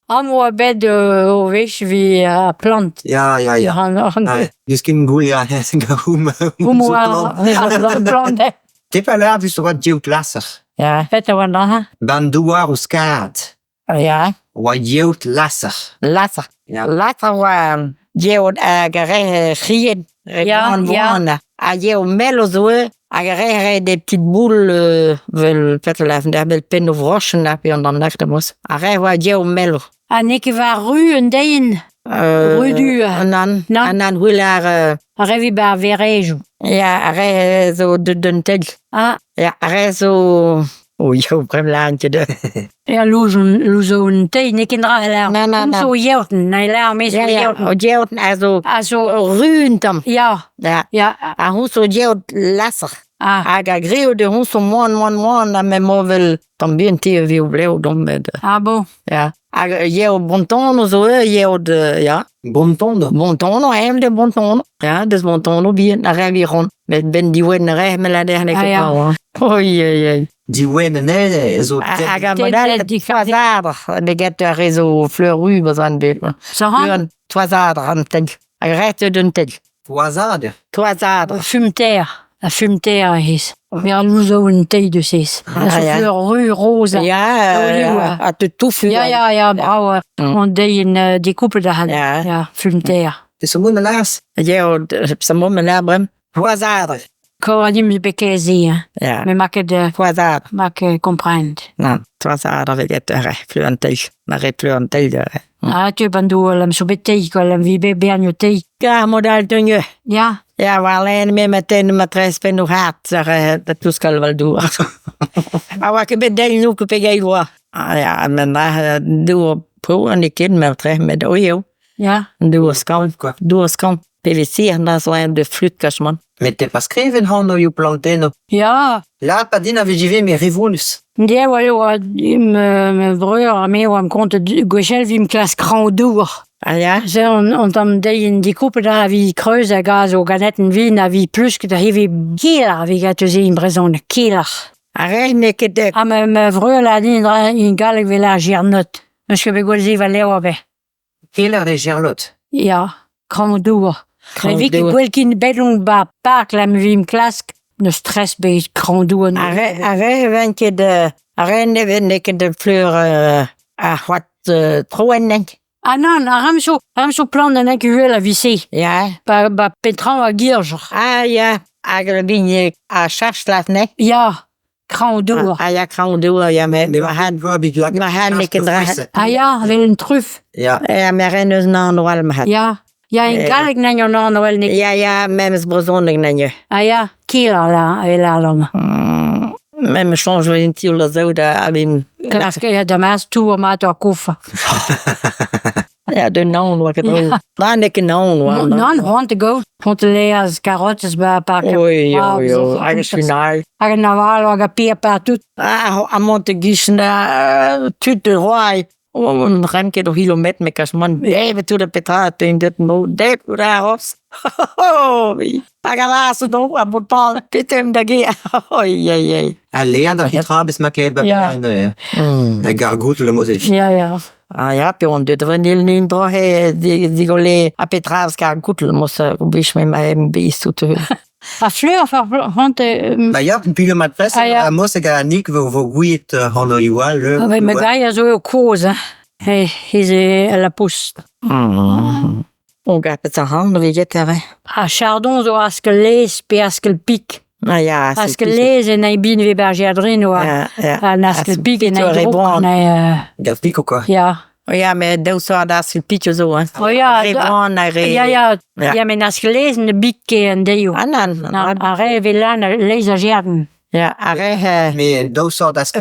Moi bed ovech vi plant. Ja. Dus geen goeie Plant. Te pas là, dus wat jeut lasser. Ja, vet er wana. Dan doar o skaat. Ja, Wat jeut lasser. later. Ja. Later var Georg agare rien. Ja. A Georg melo zoe, agare des petites boules, vel petelaven, daar bel pen of rochen heb je en dan nacht mos. Agare var Georg melo. En ik var ru en dein. Rudu. En Nan. dan wil er, Revi ba verejo. ja, agare zo de dentel. Ah, Ja, agare zo, jo, brem laantje de. ja, luzo en tei. Nik in dra la. Na. Zo jeuten. Nee, la mis Ja, jeuten. o Georg, also, Also, ruentam. ja. Ja. Ja. A hun så Georg lasser. Ah. Aga greu de hun så mån, men må vel tambien til vi blev de med. Ah, bon. Ja. Aga Georg bonton zo, Georg, ja. Bon tondo. Bonton, hem de bonton. Ja, dus bonton bien, aga vi ron. Met ben die wen re me la derne Ah, ke ja. pa. Oei. Die wenen nee, zo. Aga Dit- model dit- die fazader, de get de réseau fleur rue besoin de. Zo han. Fleur toisader an tel. Aga rete den tel. Voisade. Toisader. Fumter. La fumter is. Ja, luzo en tei dus is. Ah, ja. Fleur ru rosa. Ja, at de toefu. Ja, brouw. Want die koepel daar hadden. Ja. Ja, fumter. Het is een moeilijk laas. Georg, sa mo me la brem. Toisader. Koradim de bekezia. Ja. Me makke de, Toisader. makke comprend. Non, toisader veget fluentel. Mare fluentel. Ah, tu bandu lam subetei ko lam vibe bernio tei. Ja, model tunje. Ja. Ja, waar alleen met meteen matres pen nog haat, zeggen dat toestel wel doen. Maar wat ik ben deel nu op een hoor. Ah ja, men daar doe pro en die kind met terug met ojo. Ja. Doe skamp PVC en dat is wel de flutkast man. Met te pas schreven hando je planteno. Ja. La padina vegive me revolus. Die wel me broer me wam konte gochel vim klas grandeur. Ah ja? Ze on de die koepel daar wie kreuze gas o ganetten wie wie plus que daar wie keeler wie gaat te zien brezon keeler. Arrête ne que de. Ah me broer la in galig village not. Monsieur begolzi va lewa be. Keller de Gerlotte. Ja, grandeur. Grandeur. Wie quelqu'un bedung ba park la me vim klas de stress be grandeur. Arrête ventje de. Arrête ne ventje de fleur ah wat troen. Ah non, ramso plan dan ik u la visie. Ja. Ba petran a girger. Ah ja. Agrabine a charslaat ne. Ja, grandeur. Ah ja, grandeur ja met. We gaan niet kinderen. Ah ja, wel een truf. Ja. Ja, maar rennen na noal met. Ja. Ja, in galig nan jo nan wel nik. Ja, memes brezonnig na je. Ah ja, kila la lang. Memes change in tiel zo da abim. Klaske ja de mas toe ma to koffa. Ja, de naam wat het ook. Dan ik naam wat. Non, want to go. Want de leas carottes ba pakken. Oei, eigenlijk finaal. Aga naval aga pia pa tout. Ah, a monte gisna tut de roi. Een remke door kilometer met als man. Even toe de petraat in dit no. Dep daarops. Pagalaas no, a botpal. Pitem da ge. Oei. Alleen dat het rabis maakt Ja. bij de gargotle moet ik. Ja. Ah ja, puis on devrait niet droge die gole a Petravska gutel muss bisch mit meinem bis zu tun. A fleur want Maar ja, puis le matras, Ah, ja. moi c'est garnique voor goeie hando igual. me gaia zo cosa. Hey, is la post. On gaat het hand wie het er. A chardon zo aske lees pe aske pik. Ah ja, Aske lees en ai bin we bergerdrino. Ja. A aske pik en Tu ai réponds. drop. Dat pico quoi. Ja. Oh ja, maar dat zou dat sul pitjo zo hè. Oh ja, Rebon na re. Ja. Ja. Ja, men aske lees en de bikke en deo. Anan. A re velan lees a gerden. Ja, are Mais dat zou dat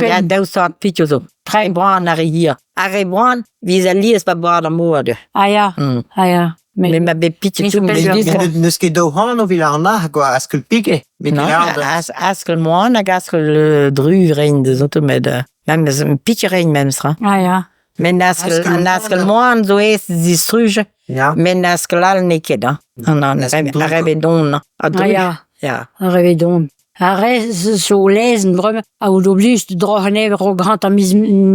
ja, dat zou pitjo zo. Très bon na hier. Are bon, wie ze lies ba boire de moorde. Ah ja. Mais ma be pitjo Mais zo. je peux Mais dus que do hando vilarna quoi, est-ce que le pique? non, askel moan, askel druverein de zotte met même een pitjerein mensra. Ah ja. Men askel moan zo is die struge. Ja. Men askel al neke da. Non, arrebe don. Ah ja. Ja. Un réveillon. Arrête, zo lezen, brumme. Ah, ou d'oblige de drogen even o grand aan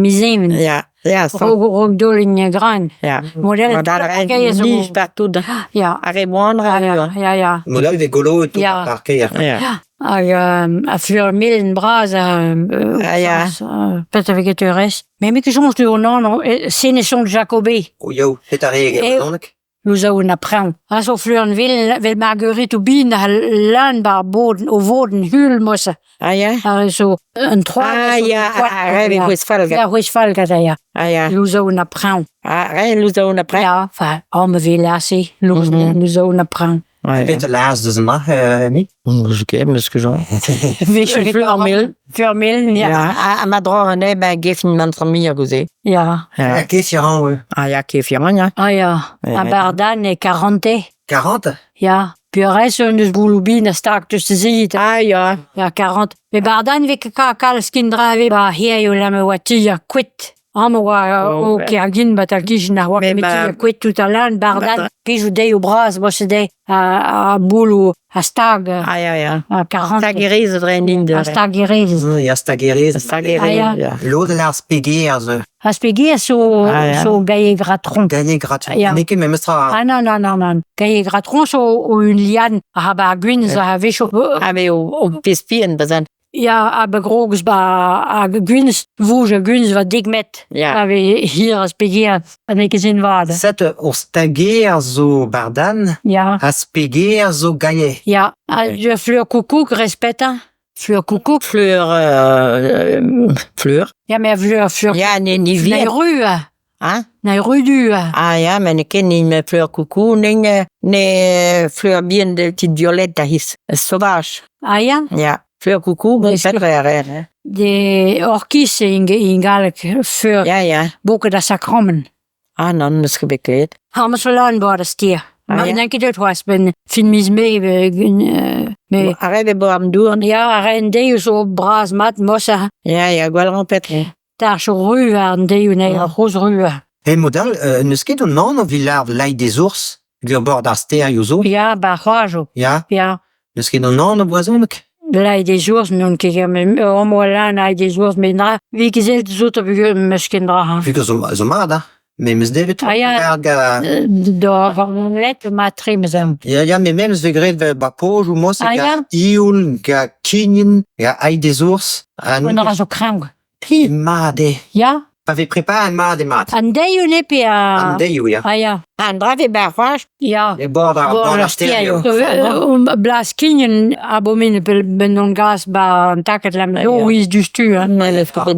misemen. Ja. Ja, zo. Rookdoling Graan. Ja. Model Maar daar parkeer zo. niet partout. Ja. Arre moindre, Ja. Model de golo tu Ja. parkeer. Ja. A fleur millen bras ja. Peut avec het rest. Mais mi que soms du non Sénesson Jacobé. O yo, het are gelonik. Nous zouden apprendre. Als we fleuren wil Marguerite Ubin landbaar boden of woorden huil moesten. Ah ja? Er is zo een trois. Ja, arre Westfalga. Ja, Westfalga, ja. Ah ja. Nous zouden apprendre. Arre, nous zouden après. Ja, enfin, allemaal veel assez. Nous zouden apprendre. Ouais. Peter Laas dus nog niet. Je ken me que j'en. Fleur ja. Ja, a ma droge ne ben gefen man familie goze. Ja. Ja. Kies je gewoon Ah ja, kef jongen ja. Ah ja. A Bardan est 40. 40. Ja. Puis rest dus boulubine stak tussen ziet. Ah ja. Ja, 40. Me Bardan we kakal skindrave ba hier yo la me watia quit. Allemaal ook agin batalkish na wak Mais met quit tout à l'heure Bardan. Puis je dei au bras was de a boulou a stag Ah ja ja. a 40. Stagerize erin in de. A stag gereis. Ja, stagerees. Stagerize. Ah, ja. Ja. Lodelaars pegeer ze. A spegir so Ah, ja. so gaye gratron. Gagné gratuit. Ja. Nikke met mestra. Ah non. Gaye gratron so o une liane a ba gwin za have so. Ah mais au pispien bezan. Ja, a begrogs ba a gwins woege gwins wat dik met. Ja. A we hier a spegir en ik zin waarde. Zet o stageer zo bardan. Ja. A spegeer zo gagné. Ja, je fleur coucou respecta. Fleur coucou. Fleur. Ja, maar fleur. Ja, nee, niet Nee, weer. rue. Hein? Nee, rue du. Ah ja, maar ik ken niet meer fleur coucou, nee, fleur bien de petite violette, dat is sauvage. Ah ja? Ja, fleur coucou, Nee, dat is fleur- raar, hè? De orkies in galk fleur. Ja, ja. Boeken dat sakrammen. Ah, dan misschien bekleed. Allemaal zo lang worden stier. Ah, Maar ja? ik denk dat was ben vind mis mee mee. Arrête de boire doen. Ja, ren deu zo bras mat mossa. Ja, ja, ik wil rempetren. Daar zo rue waren deu nee, Ja. groß rue. Hey model, neus ket un non o villar de lai des ours. Gur bord ar ster zo. Ja, barrage. Ja. Ja. Neus ket un non o boazonek. Blij des jours non kijk me allemaal lang des jours mais na wie gezelt zoet op je misschien dragen. Fika zo mada. Me meus devet. Ah, ja. Daar van net matrim zijn. Ja, me mems ve gret ba poj ou mos. Ah, ja? Iul, ga kinien, ga ai des ours. En dan zo krang. Made. Ja? Pa ve prepar un made mat. En deu ne pe a. An deu, ja. Ah ja. En drave barrage. Ja. E bord ar ster. Blas kinien abomine ben non gas ba taket lem. Oh, is du stu. Nee, dat is toch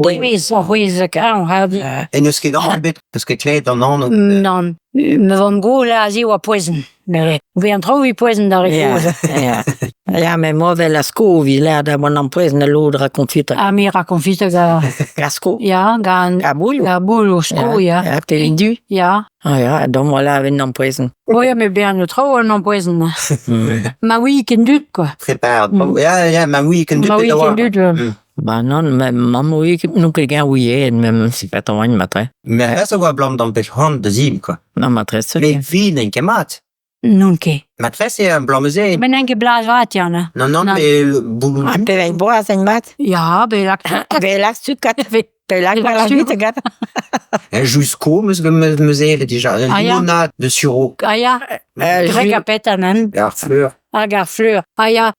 Oui, is krang. E neus ket an bet. Neus ket kleed an non. Non. Me van go la zi wa poison. Mais we en trouvi poison daar Ja, ik. ja. Ja, maar moi, wel als koe, là, dat mon empresa na loudre computer. Amira confite ga. Casco. Ja, gaan. Ja, boulou. Ga bolo sko, ja. Ja, pelindu. Ja. Ah ja, dan voilà, we een empresa. Oh ja, me ben no trouwen non poison. Ma oui, ken dut quoi. Prepar. Ja, ma oui, ken Ma oui, ken dut. Bah non, mais maman, oui, nous quelqu'un, oui, même si pas ton une matin. Me res a oa blam dan pech hand de zim, quoi. Non, maîtresse. Me vin en kemat. Non ke. Matres e un blameze. Ben enke blaas wat, Janne. Non, Non. me boulou. Ah, pe wij boas en mat. Ja, ben lak. Pe lak sukat. Pe lak Lak la sukat. vite gat. Jusqu'au, me zere déjà. Ah, ja. Limonade de sirop. Ah ja, grek a pet anen. Ja, fleur. Ah gar fleur. Ah ja,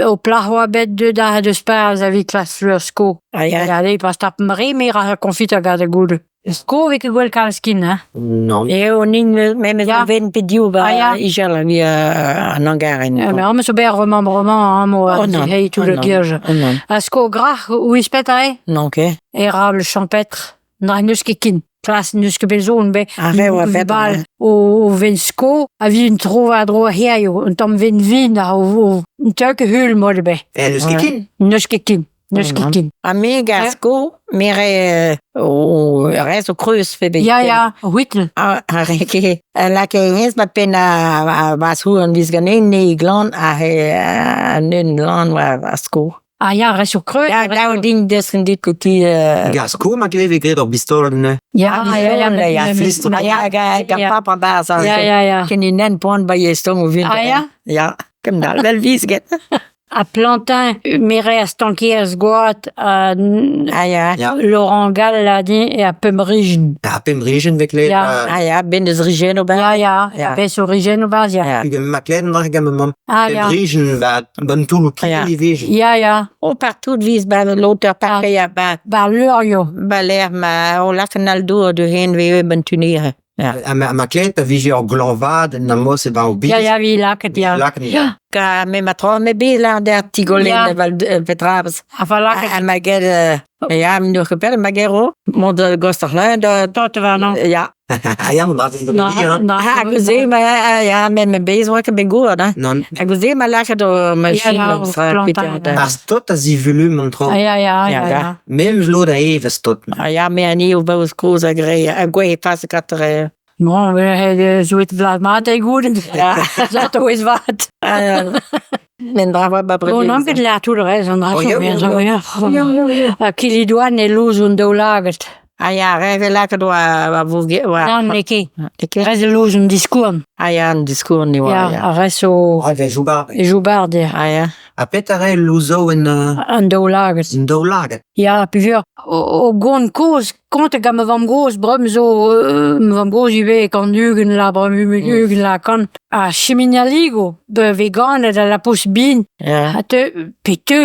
o plahwa bet 2 dagen de spaas avec klas fleur sko. Ah ja. Ja, die pas tap me meer a confite ga de goede. Sko weke gwel kan skin, hè. Non. Eu ning me Ja. ven pediu ba. Ah, ja. Ijala vi an angaren. Ja, maar allemaal zo bij remembrement, allemaal hey tout le gierge. Non. A sko grach, hoe is pet hij? Non, oké. Érable champêtre. Na nuske kin. Klas nuske bezoon be. Ah, ouais, ouais, fait, Bal ouais. o vensko. A vi een trova dro her jo. En dan vin o een tuike heul modde be. En dus kin. Nuske kin. Nuske kin. A me gasco, mere o resto cruz fe be. Ja, Whittle. Ah, reke. La ke eens ma pena was huren vis ganen ne glan a nen glan wa sko. Ah ja, resto kreu. Ja, daar ding des dit kuti. Gasco, ma greve gret op pistolen. Ja, ja, vlister. Ja, ga papa daar zo. Ja. Ken je nen pon bij je stom of Ah ja? Ja, kem daar wel wies get. A plantain, mere stankiers goat, Ah ja. Ja. Laurent Gall a dit, e a pemrigen. Ja, Pemrigen wegleed. Ja. Ah ja, binnen de Rigeno bij. Ja, ja, Ja. bes origine bas, ja. Ja. Ik heb mijn kleine nog gaan met mam. Ah, ja. Pemrigen, wat ben toen Ja. die wezen. Ja, ja. Oh, partout vis bij de loter pakken ja bij. Ba Lurio. Bij leer, maar oh, lakken al door doorheen weer ben tuneren. Ja. En mijn kleine, dat wees je al glanvaad en dan moest het wel Ja, ja, wie laket, ja. Lakken. Ja. Ka me matro me bila der tigolin Ja. val petrabes. Afa laket. En maar get ja, me nog gepel maar gero. Mod gostig la de Tot we nou. ja. Ja, maar dat is de manier. Ha, gozé maar ja, met me bezig werken ben goed, hè. Non, En gozé maar lakken door machine ja, op straat plantain, Pieter. ja. als tot als die volume trouw. Ah, ja, ja, Ja, ja, ja. ja. Même vlo dat even tot. Ja, maar niet op bouws koos agree. En goeie pas katter. Bon, we hebben zoiets vlak maat goed. Ja. Dat toch is wat. Men brava ba Bon, dan kan je laten hoe er is. Dan Oh, ja, weer ja, zo, ja. Kili douane en loos en do lagert. Ah ja, rêve lakken door wat Dan neki. Ik Rest loos een discours. ah ja, een discours niet waar. Ja, rest zo. Oh, wij zoeken. Joubarde. Ah ja. A Peter Luzo en En do lagert. een doolagen. Ja, puis weer. O gon koos. Komt ik aan me van goos. Brum zo. Me van goos je weet. Kan dugen la. Brum me dugen la. Kan. A chiminaligo. De veganen. De la posbien. Ja.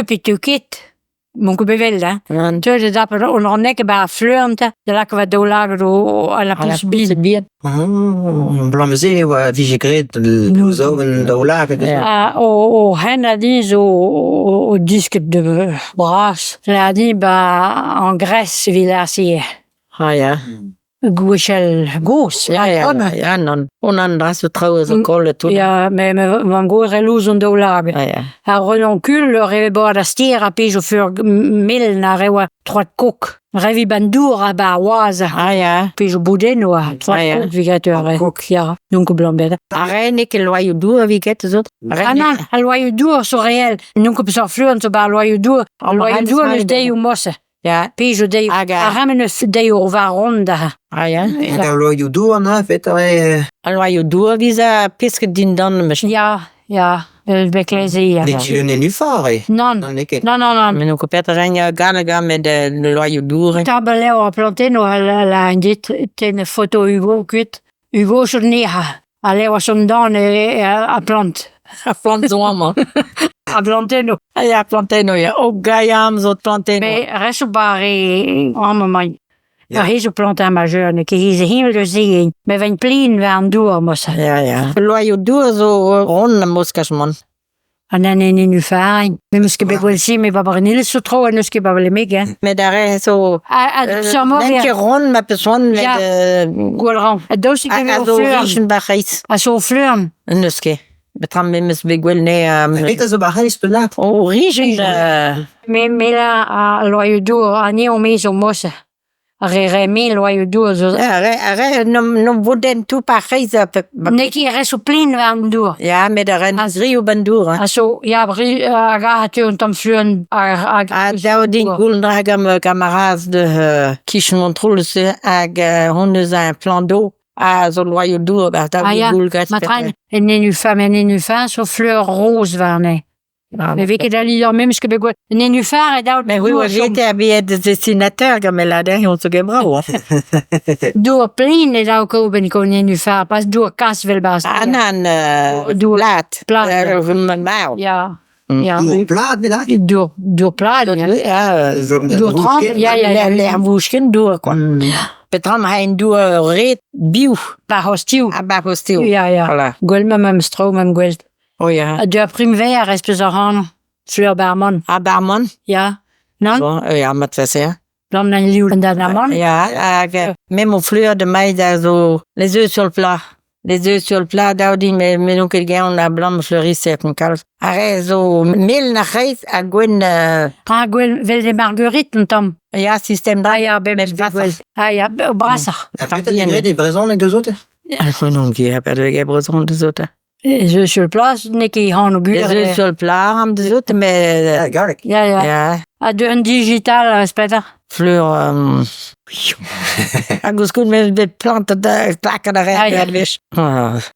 Pitu kit. Moet ik bevelden. Dan Toen de dapper onder nekken bij fleurente. De lakken we dolagen aan la posbien. bien. Blamezee, wie je kreeg, Luzo en doolagen. Ja. Hen a dit zo au disque de brasse. La dit en Grèce villacier. Ah ja. Gouchel gos. Ja, ja, ja, non. Onandras zo trouwens ook al toe. Ja, maar van goer en loos en dolagen. Ah ja. A renoncule, le rêve boire da stier a pige fur mil na rewa trois coq. Revi bandour a ba oise. Ah ja. Pige boudin a trois ja. coq vigateur. Ja, donc blambeda. Arene que loyo dour wie get zo. Ah non, a loyo dour so réel. Donc op so fluent so ba loyo dour. A loyo dour dus dei mosse. Ja. Pige dei Aga. a ramenus dei o va ronda. Ah ja. En daar lo je doen, hè, Peter. Al loyo dour wie za piske din dan machine. Ja, ja, beklezie. Dit je nu varen. Non, Dan ik. non. Men ook Peter Ranja ganaga met de loyo dour. Tabeleo a planté no la dit ten photo Hugo kut. Hugo sur neha. Allez wa son dan a plant. A plant zo allemaal. A planté no. Ah ja, planteno ja. Ook gaiam zo planteno. Mais reste bare arme man. Ja. Ja, hij zo planté majeur ne ki ze heel de zien. Me ven plin van door mos. Ja, ja. Loyo dour zo ronde moskasman. En dan in nu fijn. We moesten bij wel zien, maar we hebben niet zo trouw en dus we hebben mee gaan. Met daar is zo. Zomaar Denk je weer. rond met persoon met Ja. de. Het doos ik weer Zo fleuren. riechen bagais. Als zo fleuren. Een nuske. Betram met mis big will nee. Peter zo bij spelaat. Oh, riechen. Mais là, à loyer d'eau, à n'y on met au mosse. Rémi, loyer d'eau, Ja, no wooden toe bagais op. neki rest op plein van d'eau. Ja, met daar een drie op een doer. Also, ja, gaat het om fleuren. Daar die goelen dragen mijn camera's de kiezen controle ag honden zijn plan d'eau. Ah, zo loyer d'eau, daar Ah die ja, goel gaat. maar trein, en nu femme, zo fleur rose waren. Mais weet je dat niet, même ce que je en nu femme, dat Mais oui, oui, j'étais habillé de dessinateur comme elle a dit, on se gebra. door plein, en dat ook ben ik ook en nu femme, pas door kas wel bas. Anan, Door laat. plaat. Maal. Ja, ja. Hoe plaat met dat? Door plaat, ja. Ja, Door trant, ja. leer woesken door, quoi. Petram hein door reet biu. Par hostil. Abba hostil. Ja. Voilà. Gwell même stroom même gwell. Oh ja. De primavera reste zo han. Fleur barman. Abarman. Ja. Non? Bon, ja, met wat Dan een lieu en dan man. Ja, même aux fleurs de maïs, daar zo, les œufs sur le plat. Les œufs sur le plat, daar die met nous quelqu'un on a blanc fleuri c'est un calme. Arrête zo, mil na reis a gwen, Ah, gwell wel de marguerite tom. ja, système Ah daar. ja, bem gwell. Ah ja, brasser. Peter, die reed die braison met de zoete. Ik non qui a perdu les brosons des autres. Je sur le place, neki han au Les œufs gur. sur le plat, am des autres, mais, Ja, garlic. Ja. ja, A de een digital spetter. fleur, agus goed met de planten de klakken daar Ah, ja. uit, wees.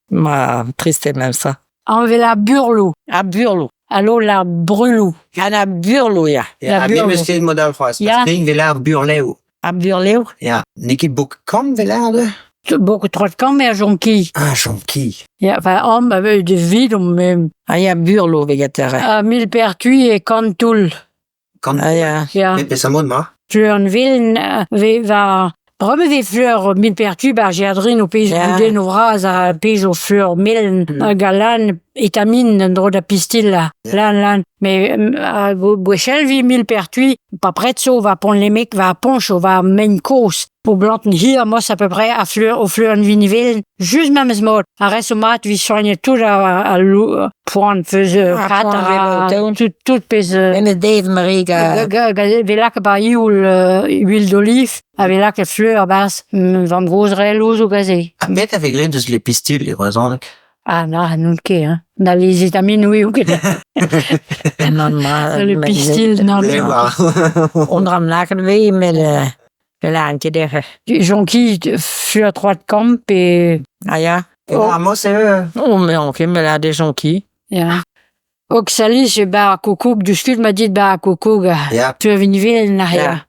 Maar triste même ça. On veut la burlou. À Burlo. Allo la brûlou. Han har Burlo, ja. Ja, buurman. we misschien model vast. Ja. Ja. Kring villaar buurleeuw. Aan Burleeuw. Ja. Niki boek kan villaar. Beaucoup trop de camp, mais jonki. Ah, jonkie. Ja, enfin, on avait de vide, mais Ah ja, Burlo, vegetariër. à Millepertuis et Cantoul. Kan. Ah ja. Ja, Met zijn mond maar. Fleurville, va. Brome des fleurs, Millepertuis, Bergerdrine, au pays Ja. de Novras, à pays aux fleurs, Millen, Galan, étamine, un drôle de pistil, là. Lan. Mais, à Boechelvi, Millepertuis, pas près de ça, va pondre les mecs, va ponche, va Menkos. Pour Blanten hier, moi, c'est à peu près à fleur, aux fleurs de Viniville, juste même ce mot. À Ressomat, vi soigne tout à l'eau, point, faisait, Ah, point, tout, pèse, En met Dave Mariga. vi lakke bare huile d'olive, vi lakke fleur bas, van gozere loos au gazé. Ah, met avec gré dus les pistils, les raisons. Ah, non, non, ok, hein. Dans les étamines, oui, ok. En dan maar... Le pistil, non, Les non. voir. Onder hem laken we met een laantje tegen. Jonquille, fleur 3 de camp, et, Ah ja. Ah, moi, c'est Oh, mais on fait me la des jonquilles. ja. Ook salis, je bar kokouk, du skut m'a dit bar kokouk, Ja. fleur Viniville, na, ja.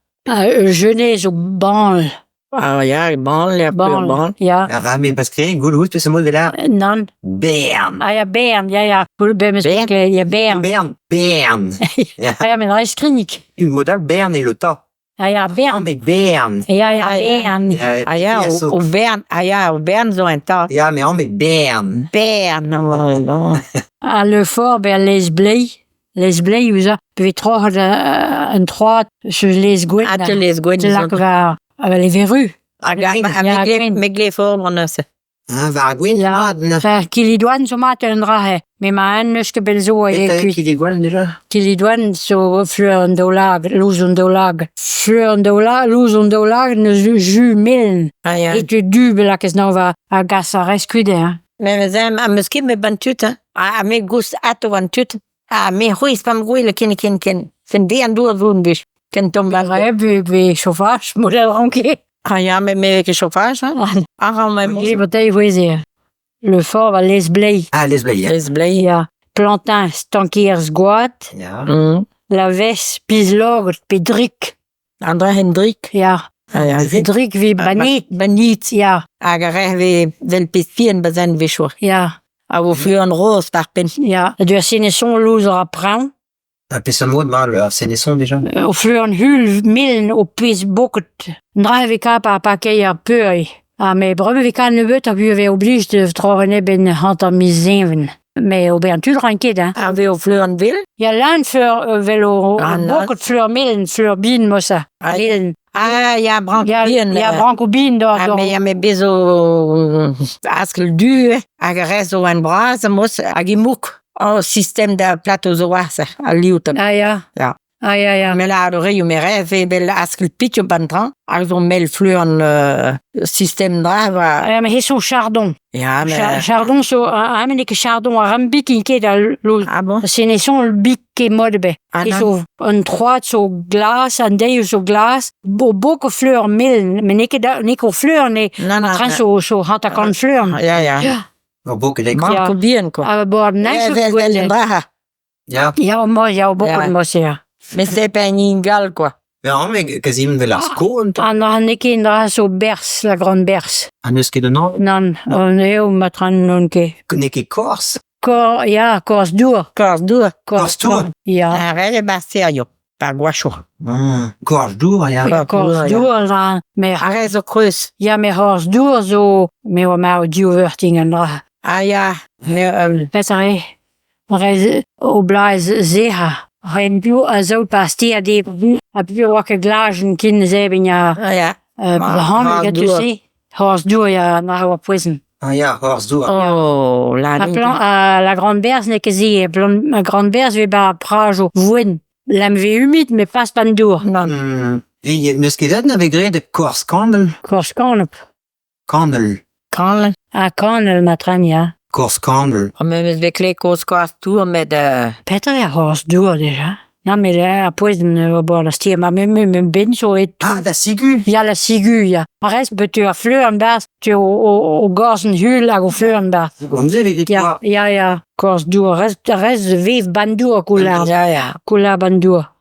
Jeunesse, au banle, Ah ja, bon, ja, banle, bon. ja. Ja, mais parce que goed, goed, c'est mot villaar. Non. Bern. Ah, ja, Bern, ja. Bij me spreken, ja, Bern. Bern. Ja. Ah, ja, maar dat is kliniek. Le modèle Bern et le tas. Ah, ja, Ah, Bern. mais Bern. Ja, Ah, ja. Bern. Ah ja, op Bern, ah ja, op Bern zo en dat. Ja, mais on met Bern. Bern, oh. À le fort, ben, les blés. Les blés, vous avez, puis trois, un trois, sur les gouines. Ah, tu les goeds. C'est là que va, avec les verrues. Ah ja, Ja, met gleevormen. Ah, vargouin. Ja. Enfin, qui les douane, so matin, un drap, mais ma un, ne que belzo, et Et qui, qui les gueule déjà? qui les douane, so, fleur en dolag, loose en dolag. Fleur en dolag, loose en dolag, ne jus millen. Ah ja. Et tu dubel, là, que nou va, à gassa rescuide, hein. Maar we zijn misschien met bantuten. Ah, met goes ato bantuten. Ah, met goeie spam goeie le ken. Zijn die aan door doen dus. Ken tom Ja, bij. puis chauffage, modèle ranqué. Ah ja, met chauffage. Ah, gaan we Les batailles, oui, c'est. Le fort va les blés. Ah, les blayes. is blij. Ja. Plantin, stankiers guat. Ja. La ves, pislog, pedrik. André Hendrik. Ja. Ah ja. Pedrik, wie banit. Beniet. Ja. Ah, gerecht we wel pistien bezien we zo. Ja. Ah, we vuur een roos daar pen. Ja. Du har sinesson loser à pran. Ah, puis ce mot de mal, c'est des sons déjà. Au fleur en hul, millen, au pis boket. Ndra vi ka pa paquet à peu. Ah, mais breme vi ka ne veut, t'as vu, vi oblige de trouver ben hant am miseven. Mais au ben tu ranket, hein. Ah, we vuur een wil. Ja, lan fleur, velo, Ah, non. boket fleur millen, fleur bin, mossa. Ah, Millen. Ah, ja, brank Ja, bien. ja, branco bin, daar, Ah, daar. maar ja, met bezo askel du, a gerecht zo een braas, mos a gemoek. Oh, systeem de plateau zo was, a liutem. Ah, ja. Ja. Ah, ja, ja. Me la adore jo mere, ve bel askel pitjo bantran, a zo mel fluan systeem drava. Ja, maar hij is zo'n chardon. Ja, maar... Chardon, zo, men ikke chardon, a rambik inke da lo. Ah bon? C'est ne son le bic ke modbe. Ah, Et non. zo, een trois zo glas, een deel zo glas. Beaucoup fleur millen, maar ikke fleur, nee. Non, non. Tran zo, had ik een fleur. Ja, ja. Ja. Nog boeken denk ik. Branko bien, quoi. Ah, bord, Ja, nice. wel een draha. Ja. Ja, mooi, ja, beaucoup Ja. de mosse, ja. Mais c'est pas un ingal, quoi. Mais on met quasi une velasco. En dan ikke indra zo bers, la grande bers. Un eski de nom. Non, on est au matran non ke. Neki Corse. Cor, ja, kors dur. Corse dour. Corse dur. Ja. Un rêve basserio. Par guacho. Corse dur, ja. Ja. Kors dur, dan. Maar Arrête zo kreus. ja, met hors dur zo, met wat maar duurwertingen dra. Ah ja. Mais, Petere, maar op blaas zeha. Geen buur, zo pastia die a buur wakke glazen kinderen hebben ja, ah ja. behandeld, hors tu dur. sais. Hors dur, ja, naar wat poison. Ah ja, Corse dur. Oh, la La grande berse n'est que zie, la grande berse we ba prajo, vouen. L'am ve humide, mais pas pan dur. Non. Et neski dat avec gré de Corse Candle. Kors kanep. Candle. Kan. A kanel matran, ja. Corse Candle. Mais we klik koos Corse tour met de... Peter ja hors dur déjà. Ja, men après, den var bare der stiger mig med ben så et. Ah, da sigu. Ja, la sigu, ja. Og resten betyder fløren der, til at gå sådan hyld, og gå fløren der. Om det er Ja, ja, ja. Kors du, rest viv bandur, Ja, ja. kula bandur.